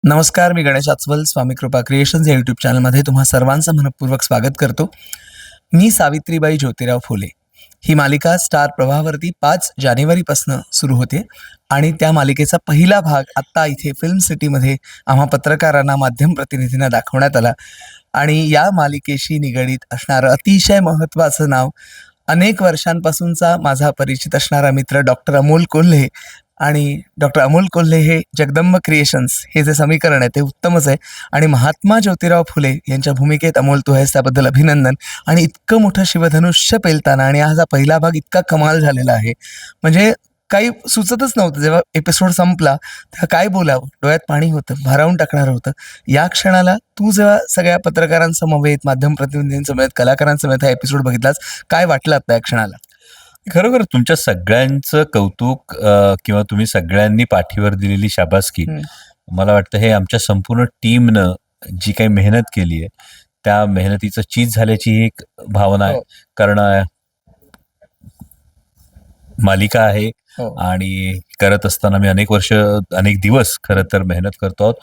नमस्कार, मी गणेश आचवल. स्वामी कृपा क्रिएशन्स या यूट्यूब चॅनलमध्ये तुम्हा सर्वांचं मनःपूर्वक स्वागत करतो. मी सावित्रीबाई ज्योतिराव फुले. ही मालिका स्टार प्रवाहावरती 5 जानेवारीपासून सुरू होते आणि त्या मालिकेचा पहिला भाग आत्ता इथे फिल्म सिटीमध्ये आम्हा पत्रकारांना, माध्यम प्रतिनिधींना दाखवण्यात आला आणि या मालिकेशी निगडीत असणारं अतिशय महत्त्वाचं नाव, अनेक वर्षांपासूनचा माझा परिचित असणारा मित्र डॉक्टर अमोल कोल्हे आणि डॉक्टर अमोल कोल्हे हे जगदंब क्रिएशन्स हे जे समीकरण आहे ते उत्तमच आहे आणि महात्मा ज्योतिराव फुले यांच्या भूमिकेत अमोल तू आहेस त्याबद्दल अभिनंदन. आणि इतकं मोठं शिवधनुष्य पेलताना आणि आज हा पहिला भाग इतका कमाल झालेला आहे, म्हणजे काही सुचतच नव्हतं. जेव्हा एपिसोड संपला तेव्हा काय बोलावं, डोळ्यात पाणी होतं, भारावून टाकणारं होतं. या क्षणाला तू जेव्हा सगळ्या पत्रकारांसमवेत, माध्यम प्रतिनिधींसमवेत, कलाकारांसमवेत हा एपिसोड बघितलास, काय वाटलं आता या क्षणाला? खरोखर तुमच्या सगळ्यांचं कौतुक किंवा तुम्ही सगळ्यांनी पाठीवर दिलेली शाबासकी, हं. मला वाटतं हे आमच्या संपूर्ण टीमनं जी काही मेहनत केली आहे, त्या मेहनतीचं चीज झाल्याची ही एक भावना आहे. हो, कारण मालिका आहे हो. आणि करत असताना मी अनेक वर्ष, अनेक दिवस खरं तर मेहनत करतो आहोत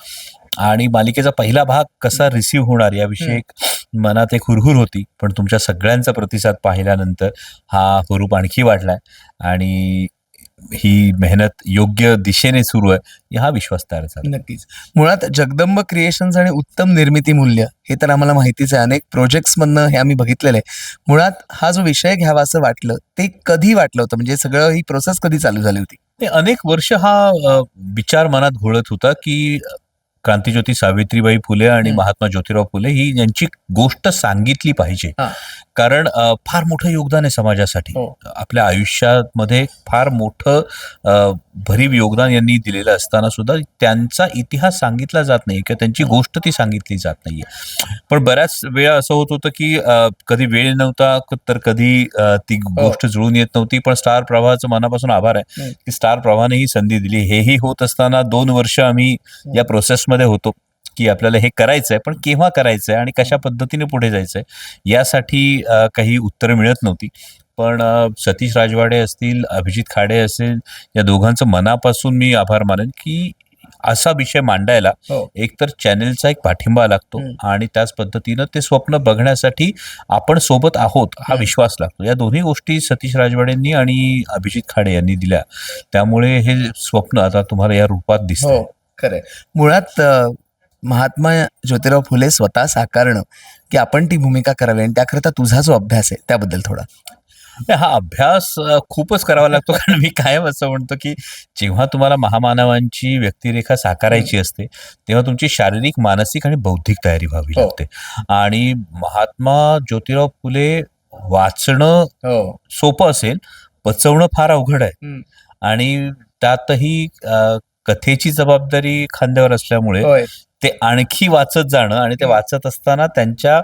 आणि मालिकेचा पहिला भाग कसा रिसीव्ह होणार याविषयी हं. एक मनात एक हुरहुर होती. पण तुमच्या सगळ्यांचा प्रतिसाद पाहिल्यानंतर हा हुरूप आणखी वाढलाय आणि ही मेहनत योग्य दिशेने सुरू आहे, हा विश्वास तयार झाला. नक्कीच. मुळात जगदंब क्रिएशन्स आणि उत्तम निर्मिती मूल्य हे तर आम्हाला माहितीच आहे. अनेक प्रोजेक्ट्समधनं हे आम्ही बघितलेलं आहे. मुळात हा जो विषय घ्यावा असं वाटलं, ते कधी वाटलं होतं? म्हणजे सगळं ही प्रोसेस कधी चालू झाली होती? ते अनेक वर्ष हा विचार मनात घोळत होता, की क्रांतीज्योती सावित्रीबाई फुले आणि हं. महात्मा ज्योतिराव फुले ही यांची गोष्ट सांगितली पाहिजे. हां. कारण फार मोठं योगदान आहे समाजासाठी. हो. आपल्या आयुष्यामध्ये फार मोठं भरीव योगदान यांनी दिलेलं असताना सुद्धा त्यांचा इतिहास सांगितला जात नाही किंवा त्यांची गोष्ट ती सांगितली जात नाहीये. पण बऱ्याच वेळा असं होत होतं, की कधी वेळ नव्हता तर कधी ती हो. गोष्ट जुळून येत नव्हती. पण स्टार प्रवाहाचं मनापासून आभार आहे, हं. की स्टार प्रवाहाने ही संधी दिली. हेही होत असताना 2 वर्ष आम्ही या प्रोसेसमध्ये होतो, की आपल्याला हे करायचंय, पण केव्हा करायचंय आणि कशा पद्धतीने पुढे जायचंय यासाठी काही उत्तरं मिळत नव्हती. पण सतीश राजवाडे असतील, अभिजित खाडे असेल, या दोघांचं मनापासून मी आभार मानेन, की असा विषय मांडायला हो. एकतर चॅनेलचा एक पाठिंबा लागतो हं. आणि त्याच पद्धतीनं ते स्वप्न बघण्यासाठी आपण सोबत आहोत हा हं. विश्वास लागतो. या दोन्ही गोष्टी सतीश राजवाडेंनी आणि अभिजित खाडे यांनी दिल्या. त्यामुळे हे स्वप्न आता तुम्हाला या रूपात दिसतंय. हो, खरं मुळात महात्मा ज्योतिराव फुले स्वतः साकारणं, की आपण ती भूमिका करावी आणि त्याकरता तुझा जो अभ्यास आहे त्याबद्दल थोडा? हा अभ्यास खूपच करावा लागतो. कारण मी कायम असं म्हणतो, की जेव्हा तुम्हाला महामानवांची व्यक्तिरेखा साकारायची असते, तेव्हा तुमची शारीरिक, मानसिक आणि बौद्धिक तयारी व्हावी हो. लागते. आणि महात्मा ज्योतिराव फुले वाचणं हो. सोपं असेल, पचवणं फार अवघड आहे. हं. आणि त्यातही कथेची जबाबदारी खांद्यावर असल्यामुळे होय. ते आणखी वाचत जाणं आणि ते हं. वाचत असताना त्यांच्या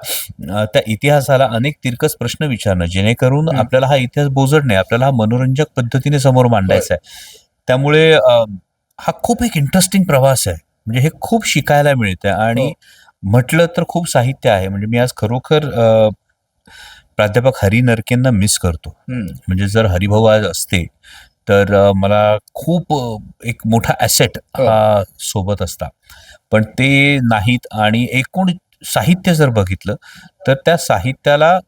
त्या इतिहासाला अनेक तिरकस प्रश्न विचारणं, जेणेकरून हं. आपल्याला हा इतिहास बोजड नाही, आपल्याला हा मनोरंजक पद्धतीने समोर मांडायचा होय. आहे. त्यामुळे हा खूप एक इंटरेस्टिंग प्रवास आहे. म्हणजे हे खूप शिकायला मिळतंय आणि हो. म्हटलं तर खूप साहित्य आहे. म्हणजे मी आज खरोखर प्राध्यापक हरी नरकेंना मिस करतो. हं. म्हणजे जर हरिभाऊ आज असते, तर मला खूप एक मोठा ॲसेट हो. हा सोबत असता. पण ते नाहीत आणि एकूण साहित्य जर बघितलं, तर त्या साहित्याला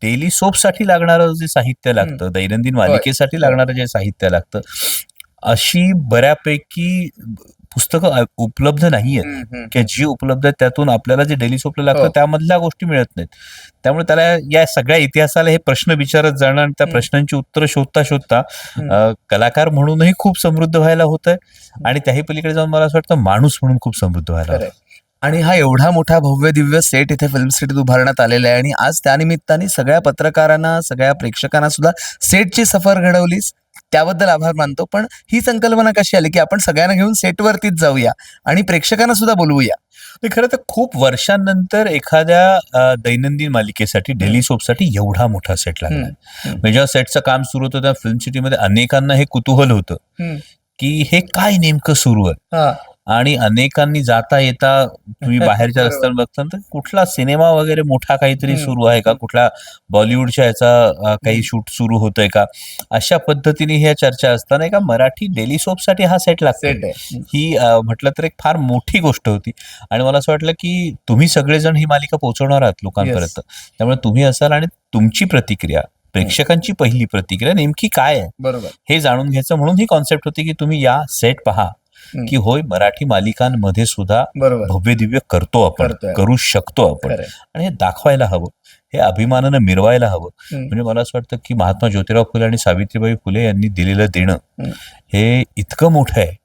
डेली सोपसाठी लागणारं जे साहित्य हं. लागतं, दैनंदिन होय. मालिकेसाठी हो. लागणारं जे साहित्य लागतं, अशी बऱ्यापैकी पुस्तकं उपलब्ध नाहीयेत. हं, हं, किंवा हं. जी उपलब्ध आहेत त्यातून आपल्याला जे डेली सोपला लागतं हो. त्यामधल्या गोष्टी मिळत नाहीत. त्यामुळे त्याला या सगळ्या इतिहासाला हे प्रश्न विचारत जाणं आणि त्या हं. प्रश्नांची उत्तरं शोधता शोधता हं. कलाकार म्हणूनही खूप समृद्ध व्हायला होतंय आणि त्याही पलीकडे जाऊन मला असं वाटतं माणूस म्हणून खूप समृद्ध व्हायला खरंय. होतंय. आणि हा एवढा मोठा भव्य दिव्य सेट इथे फिल्म सिटीत उभारण्यात आलेला आहे आणि आज त्यानिमित्ताने सगळ्या पत्रकारांना, सगळ्या प्रेक्षकांना सुद्धा सेटची सफर घडवलीस, त्याबद्दल आभार मानतो. पण ही संकल्पना कशी आली, की आपण सगळ्यांना घेऊन सेटवरतीच जाऊया आणि प्रेक्षकांना सुद्धा बोलवूया? ते खरं तर खूप वर्षांनंतर एखाद्या दैनंदिन मालिकेसाठी, हं. डेली सोपसाठी एवढा मोठा सेट लागलाय. हं. हं. म्हणजे जेव्हा सेटचं काम सुरू होतं, त्या फिल्म सिटीमध्ये अनेकांना हे कुतूहल होतं, हं. की हे काय नेमकं सुरू आहे? हां. आणि अनेकांनी जाता येता तुम्ही बाहेरच्या बरोबर. रस्त्यावर बघता तर कुठला सिनेमा वगैरे मोठा काहीतरी हम्म. सुरू आहे का, कुठल्या बॉलिवूडच्या याचा काही शूट सुरू होतोय का, अशा पद्धतीने ह्या चर्चा असताना एका मराठी डेली सोपसाठी हा सेट लागतो. सेट आहे. ही म्हटलं तर एक फार मोठी गोष्ट होती आणि मला असं वाटलं की तुम्ही सगळेजण ही मालिका पोहोचवणार आहात लोकांपर्यंत. त्यामुळे तुम्ही असाल आणि तुमची प्रतिक्रिया, प्रेक्षकांची पहिली प्रतिक्रिया नेमकी काय आहे बरोबर. हे जाणून घ्यायचं म्हणून ही कॉन्सेप्ट होती की तुम्ही या सेट पहा की होय मराठी मालिकांमध्ये सुद्धा बरोबर. भव्य दिव्य करतो आपण, करतोय. करू शकतो आपण खरंय. आणि हे दाखवायला हवं, हे अभिमानानं मिरवायला हवं. हम्म. म्हणजे मला असं वाटतं की महात्मा ज्योतिराव फुले आणि सावित्रीबाई फुले यांनी दिलेलं देणं हम्म. हे इतकं मोठं आहे,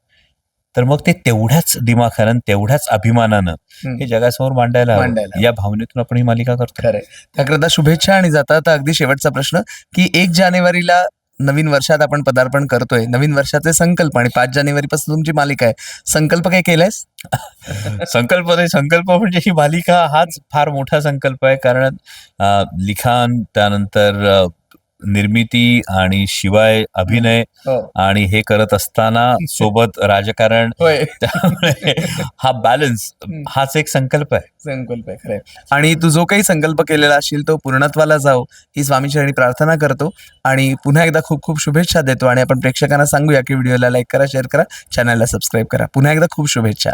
तर मग ते तेवढ्याच दिमाखानं, तेवढ्याच अभिमानानं हे जगासमोर मांडायला मांडायला हवं. या भावनेतून आपण ही मालिका करतो. खरंय. त्याकरता शुभेच्छा. आणि जाता जाता अगदी शेवटचा प्रश्न की 1 जानेवारीला नवीन वर्षात आपण पदार्पण करतोय, नवीन वर्षाचे संकल्प, आणि 5 जानेवारीपासून तुमची मालिका आहे, संकल्प काय केलायस? संकल्प म्हणजे ही मालिका हाच फार मोठा संकल्प आहे. कारण लिखाण, त्यानंतर निर्मिती आणि शिवाय अभिनय हो. आणि हे करत असताना सोबत राजकारण, होय. त्यामुळे हा बॅलन्स हाच एक संकल्प आहे. संकल्प आहे. खरंय. आणि तू जो काही संकल्प केलेला असशील तो पूर्णत्वाला जाओ ही स्वामीचरणी प्रार्थना करतो. आणि पुन्हा एकदा खूप खूप शुभेच्छा देतो. आणि आपण प्रेक्षकांना सांगूया की व्हिडिओला लाईक करा, शेअर करा, चॅनलला सबस्क्राईब करा. पुन्हा एकदा खूप शुभेच्छा.